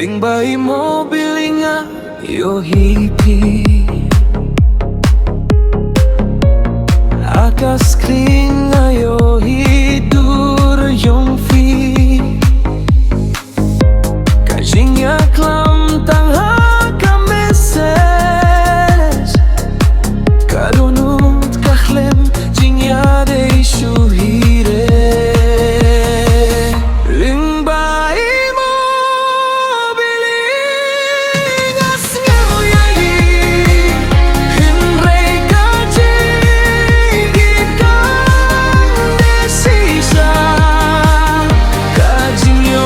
Lyngba i mobilinga yo hippie Akas kringa yo hidur yung fi Kajingya klam tang haka meses Karunut kahlem jingya de shuhire Lyngba i mobilinga sngaw yagi Hinrei kajingi kang desisa Kajingyo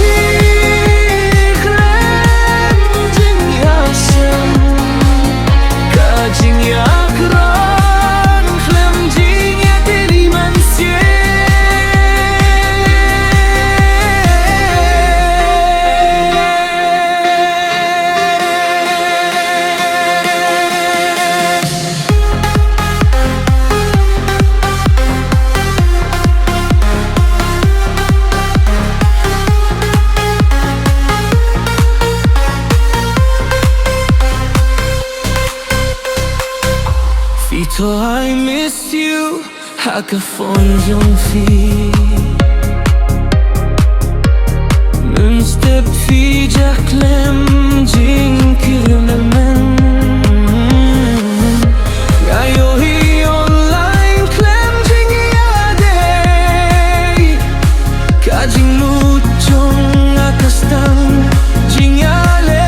hiklem jingya sem Kajingya kran klem jingya deliman sie Fito I miss you Hakafon yung fi Munstep fi jaklem jing kirnemen Ngayo hi online klem jing yade Kajing muchong akastang jing yale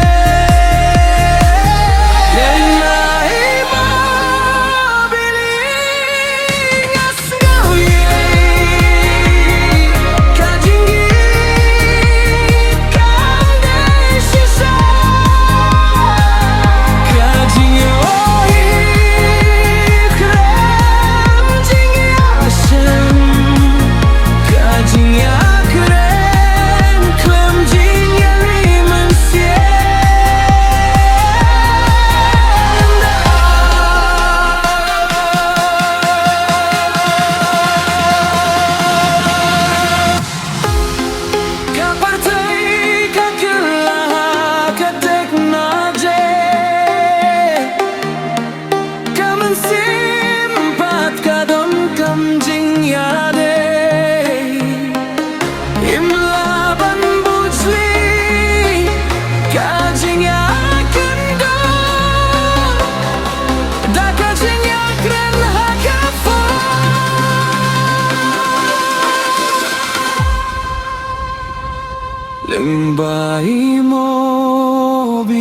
Lyngba i mobilinga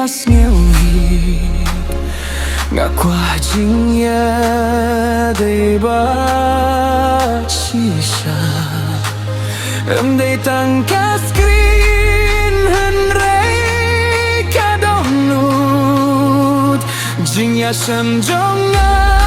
sngewi Ngakwa jingya de ba shisha Day tangka screen henrei kadonut Jingya sem jonga